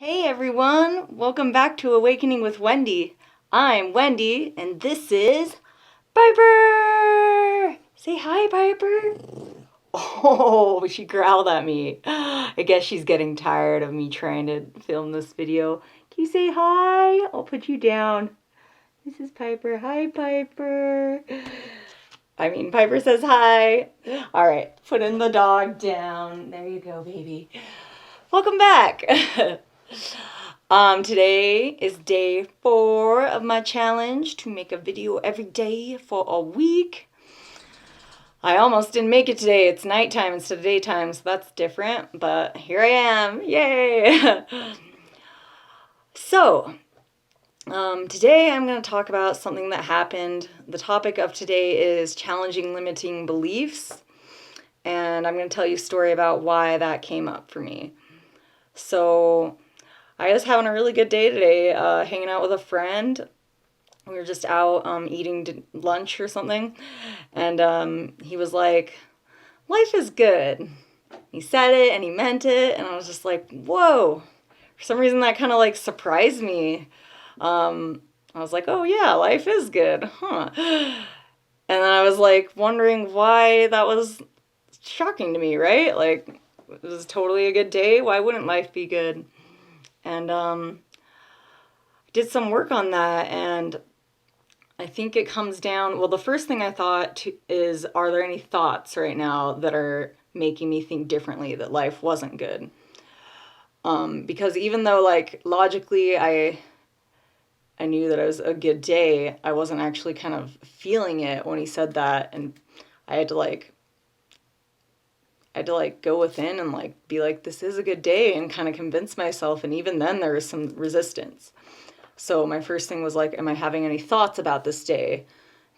Hey everyone, welcome back to Awakening with Wendy. I'm Wendy, and this is Piper! Say hi, Piper! Oh, she growled at me. I guess she's getting tired of me trying to film this video. Can you say hi? I'll put you down. This is Piper. Hi, Piper. Piper says hi. All right, putting the dog down. There you go, baby. Welcome back. Today is day 4 of my challenge to make a video every day for a week. I almost didn't make it today. It's nighttime instead of daytime, so that's different, but here I am. Yay! So, today I'm going to talk about something that happened. The topic of today is challenging limiting beliefs, and I'm going to tell you a story about why that came up for me. So, I was having a really good day today, hanging out with a friend. We were just out eating lunch or something, and he was like, life is good. He said it and he meant it, and I was just like, whoa. For some reason that kind of like surprised me. I was like, oh yeah, life is good, huh? And then I was like wondering why that was shocking to me, right? Like, it was totally a good day. Why wouldn't life be good? And did some work on that, and I think it comes down, well, the first thing I thought is, are there any thoughts right now that are making me think differently that life wasn't good? Because even though, like, logically I knew that it was a good day, I wasn't actually kind of feeling it when he said that, and I had to go within and like be like, this is a good day, and kind of convince myself, and even then there was some resistance. So my first thing was like, am I having any thoughts about this day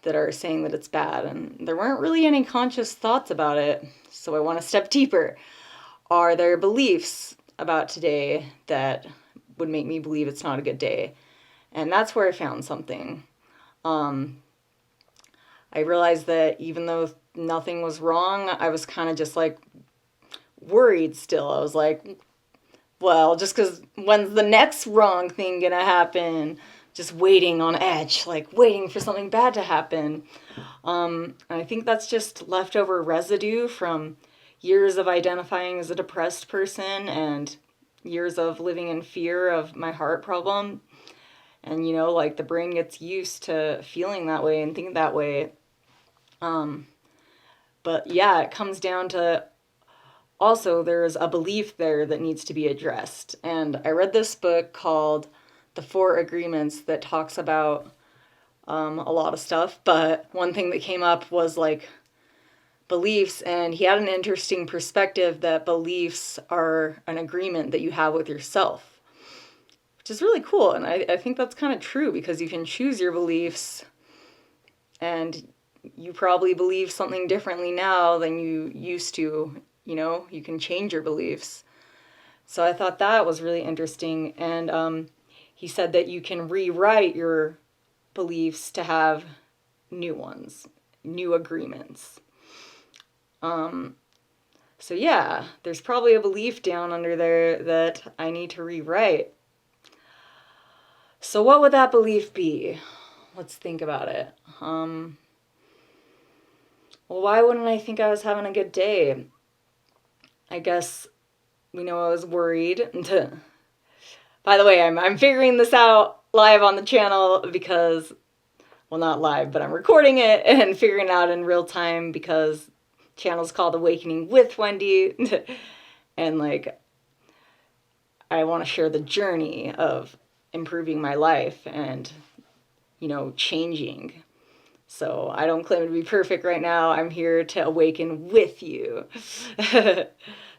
that are saying that it's bad? And there weren't really any conscious thoughts about it. So I want to step deeper. Are there beliefs about today that would make me believe it's not a good day? And that's where I found something. I realized that even though nothing was wrong, I was kind of just like worried still. I was like, well, just because when's the next wrong thing gonna happen? Just waiting on edge, like waiting for something bad to happen. I think that's just leftover residue from years of identifying as a depressed person and years of living in fear of my heart problem. And, you know, like the brain gets used to feeling that way and thinking that way. But yeah, it comes down to also there's a belief there that needs to be addressed. And I read this book called The Four Agreements that talks about a lot of stuff, but one thing that came up was like beliefs, and he had an interesting perspective that beliefs are an agreement that you have with yourself, which is really cool. And I think that's kind of true, because you can choose your beliefs, and you probably believe something differently now than you used to. You know, you can change your beliefs. So I thought that was really interesting. And he said that you can rewrite your beliefs to have new ones, new agreements. So yeah, there's probably a belief down under there that I need to rewrite. So what would that belief be? Let's think about it. Well, why wouldn't I think I was having a good day? I guess, I was worried. By the way, I'm figuring this out live on the channel because, well, not live, but I'm recording it and figuring it out in real time because the channel's called Awakening with Wendy. And like, I want to share the journey of improving my life and, changing. So I don't claim to be perfect right now. I'm here to awaken with you.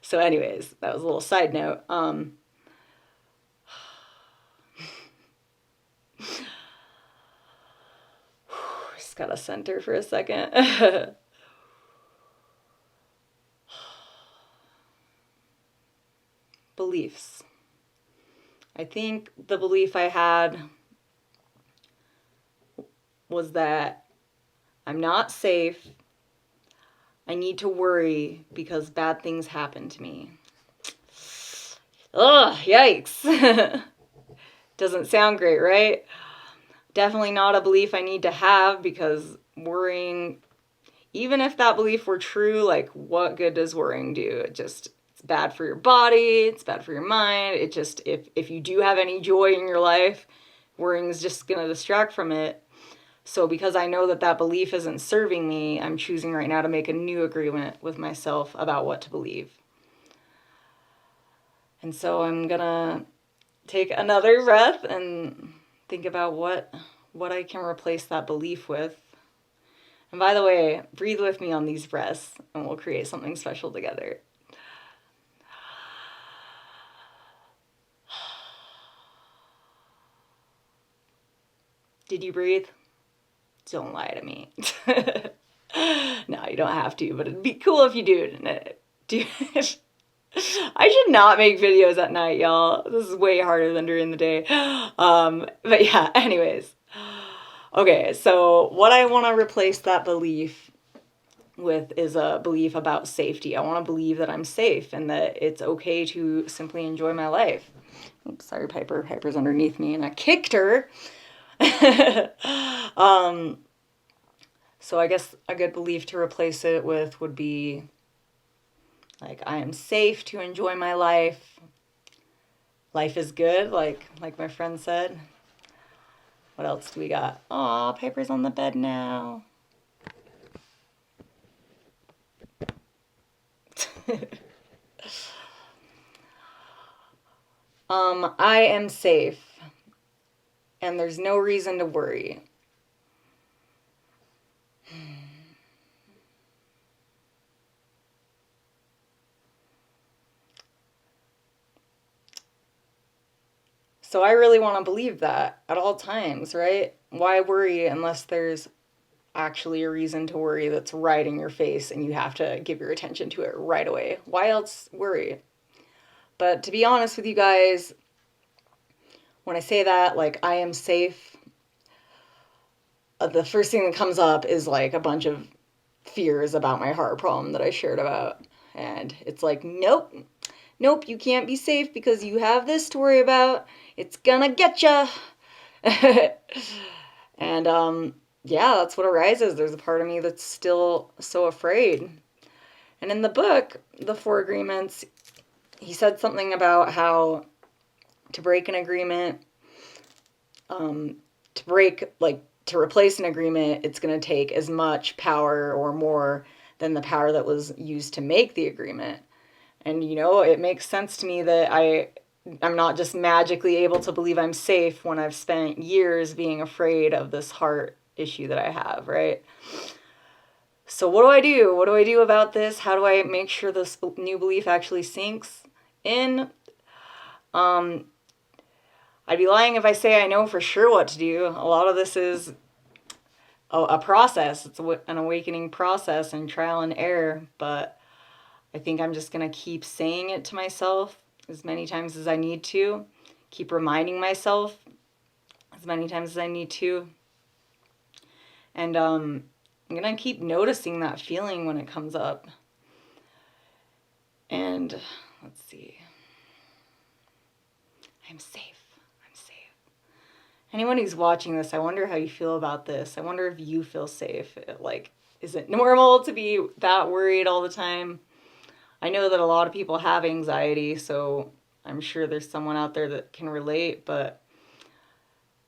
So anyways, that was a little side note. Just gotta center for a second. Beliefs. I think the belief I had was that I'm not safe. I need to worry because bad things happen to me. Ugh, yikes. Doesn't sound great, right? Definitely not a belief I need to have, because worrying, even if that belief were true, like, what good does worrying do? It's bad for your body, it's bad for your mind. It just, if you do have any joy in your life, worrying is just gonna distract from it. So because I know that that belief isn't serving me, I'm choosing right now to make a new agreement with myself about what to believe. And so I'm gonna take another breath and think about what I can replace that belief with. And by the way, breathe with me on these breaths and we'll create something special together. Did you breathe? Don't lie to me. No, you don't have to, but it'd be cool if you do. I should not make videos at night, y'all. This is way harder than during the day. But yeah, anyways. Okay, so what I want to replace that belief with is a belief about safety. I want to believe that I'm safe and that it's okay to simply enjoy my life. Oops, sorry, Piper. Piper's underneath me and I kicked her. So I guess a good belief to replace it with would be like, I am safe to enjoy my life. Life is good, like my friend said. What else do we got? Aw, Piper's on the bed now. I am safe, and there's no reason to worry. So I really want to believe that at all times, right? Why worry unless there's actually a reason to worry that's right in your face and you have to give your attention to it right away? Why else worry? But to be honest with you guys, when I say that, like, I am safe, the first thing that comes up is like a bunch of fears about my heart problem that I shared about. And it's like, nope, you can't be safe because you have this to worry about. It's gonna get ya. And yeah, that's what arises. There's a part of me that's still so afraid. And in the book, The Four Agreements, he said something about how to break an agreement, to replace an agreement, it's going to take as much power or more than the power that was used to make the agreement. And, you know, it makes sense to me that I'm not just magically able to believe I'm safe when I've spent years being afraid of this heart issue that I have, right? So what do I do? What do I do about this? How do I make sure this new belief actually sinks in? I'd be lying if I say I know for sure what to do. A lot of this is a process. It's an awakening process and trial and error. But I think I'm just going to keep saying it to myself as many times as I need to. Keep reminding myself as many times as I need to. And I'm going to keep noticing that feeling when it comes up. And let's see. I'm safe. Anyone who's watching this, I wonder how you feel about this. I wonder if you feel safe. Like, is it normal to be that worried all the time? I know that a lot of people have anxiety, so I'm sure there's someone out there that can relate, but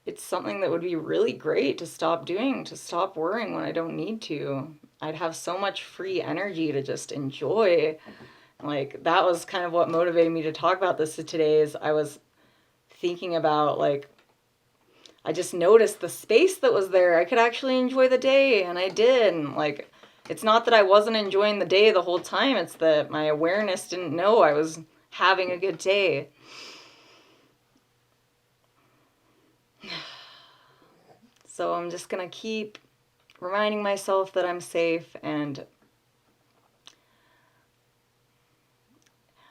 it's something that would be really great to stop doing, to stop worrying when I don't need to. I'd have so much free energy to just enjoy. Like, that was kind of what motivated me to talk about this today, is I was thinking about, like, I just noticed the space that was there. I could actually enjoy the day, and I did. And, like, it's not that I wasn't enjoying the day the whole time. It's that my awareness didn't know I was having a good day. So I'm just going to keep reminding myself that I'm safe. And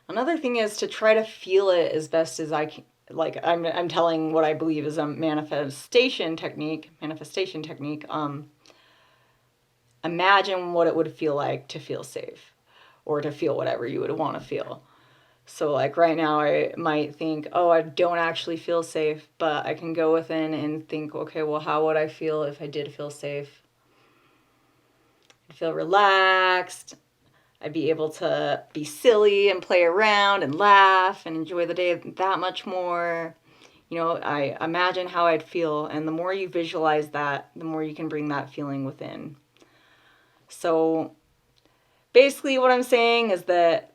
another thing is to try to feel it as best as I can. Like, I'm telling what I believe is a manifestation technique. Imagine what it would feel like to feel safe, or to feel whatever you would want to feel. So like right now I might think, oh, I don't actually feel safe, but I can go within and think, okay, well, how would I feel if I did feel safe? I'd feel relaxed. I'd be able to be silly and play around and laugh and enjoy the day that much more. I imagine how I'd feel, and the more you visualize that, the more you can bring that feeling within. So basically what I'm saying is that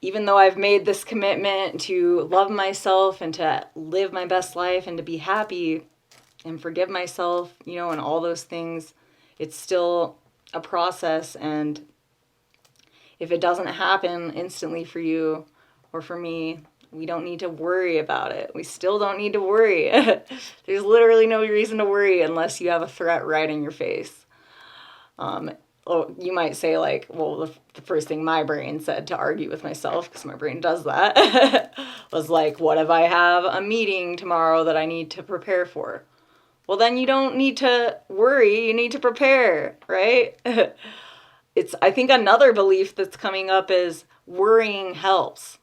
even though I've made this commitment to love myself and to live my best life and to be happy and forgive myself, and all those things, it's still a process. And if it doesn't happen instantly for you or for me, we don't need to worry about it. We still don't need to worry. There's literally no reason to worry unless you have a threat right in your face. You might say like, well, the first thing my brain said to argue with myself, because my brain does that, was like, what if I have a meeting tomorrow that I need to prepare for? Well, then you don't need to worry, you need to prepare, right? I think another belief that's coming up is worrying helps.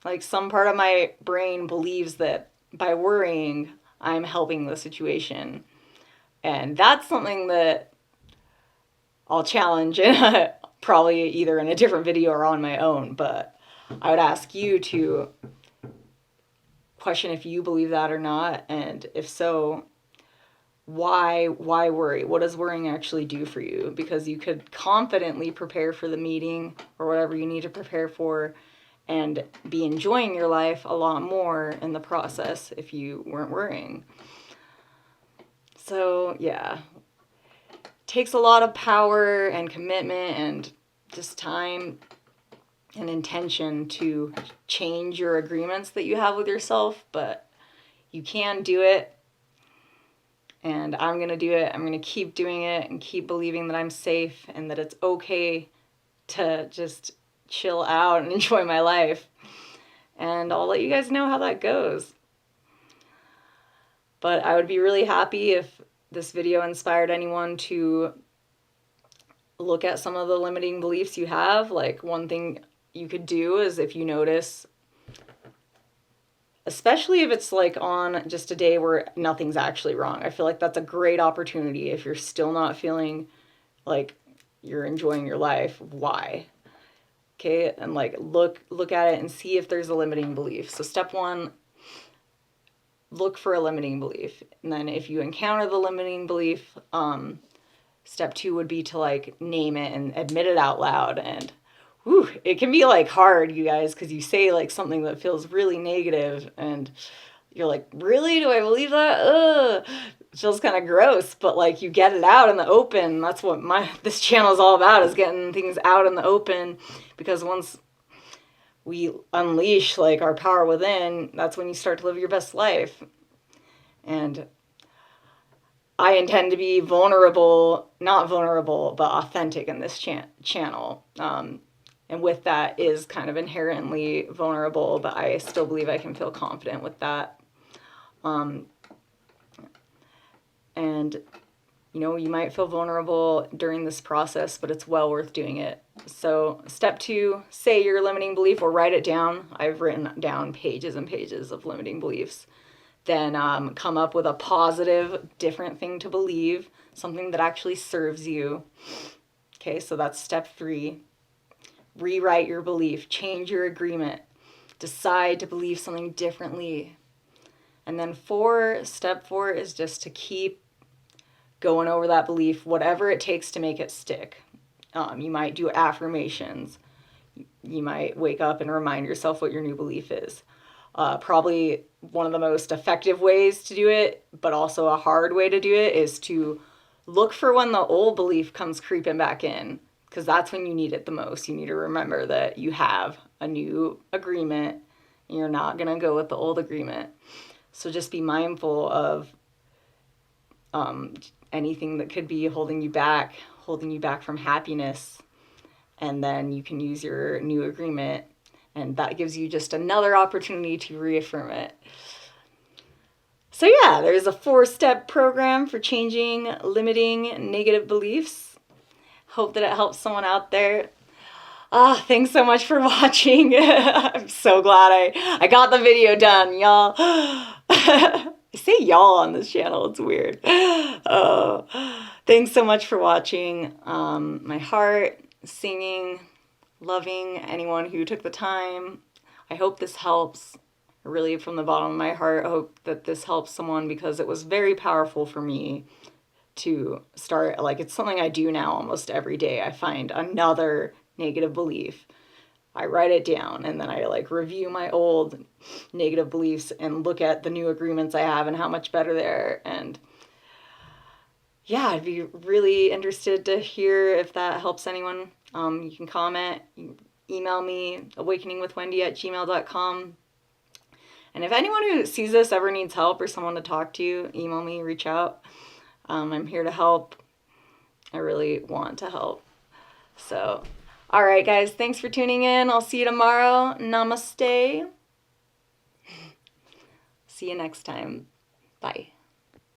Like some part of my brain believes that by worrying, I'm helping the situation. And that's something that I'll challenge probably either in a different video or on my own. But I would ask you to question if you believe that or not. And if so, why worry? What does worrying actually do for you? Because you could confidently prepare for the meeting or whatever you need to prepare for and be enjoying your life a lot more in the process if you weren't worrying. So yeah, it takes a lot of power and commitment and just time and intention to change your agreements that you have with yourself, but you can do it. And I'm going to do it. I'm going to keep doing it and keep believing that I'm safe and that it's okay to just chill out and enjoy my life. And I'll let you guys know how that goes. But I would be really happy if this video inspired anyone to look at some of the limiting beliefs you have. Like one thing you could do is if you notice, especially if it's like on just a day where nothing's actually wrong. I feel like that's a great opportunity. If you're still not feeling like you're enjoying your life, why? Okay, and like look at it and see if there's a limiting belief. So step one, look for a limiting belief. And then if you encounter the limiting belief, step two would be to like name it and admit it out loud. And it can be like hard, you guys, because you say like something that feels really negative and you're like, really? Do I believe that? Ugh. It feels kind of gross, but like you get it out in the open. That's what this channel is all about, is getting things out in the open, because once we unleash like our power within, that's when you start to live your best life. And I intend to be not vulnerable, but authentic in this channel. And with that is kind of inherently vulnerable, but I still believe I can feel confident with that. And, you might feel vulnerable during this process, but it's well worth doing it. So step two, say your limiting belief or write it down. I've written down pages and pages of limiting beliefs. Then come up with a positive, different thing to believe, something that actually serves you. Okay, so that's step three. Rewrite your belief, change your agreement, decide to believe something differently. And then step four is just to keep going over that belief, whatever it takes to make it stick. You might do affirmations. You might wake up and remind yourself what your new belief is. Probably one of the most effective ways to do it, but also a hard way to do it, is to look for when the old belief comes creeping back in, because that's when you need it the most. You need to remember that you have a new agreement and you're not going to go with the old agreement. So just be mindful of anything that could be holding you back from happiness. And then you can use your new agreement, and that gives you just another opportunity to reaffirm it. So yeah, there's a 4-step program for changing limiting negative beliefs. Hope that it helps someone out there. Thanks so much for watching. I'm so glad I got the video done, y'all. I say y'all on this channel. It's weird. Thanks so much for watching. My heart, singing, loving anyone who took the time. I hope this helps. Really, from the bottom of my heart, I hope that this helps someone, because it was very powerful for me to start. Like, it's something I do now almost every day. I find another negative belief. I write it down, and then I like review my old negative beliefs and look at the new agreements I have and how much better they are. And yeah, I'd be really interested to hear if that helps anyone. You can comment, you can email me, awakeningwithwendy@gmail.com. And if anyone who sees this ever needs help or someone to talk to, email me, reach out. I'm here to help. I really want to help. So, all right, guys, thanks for tuning in. I'll see you tomorrow. Namaste. See you next time. Bye.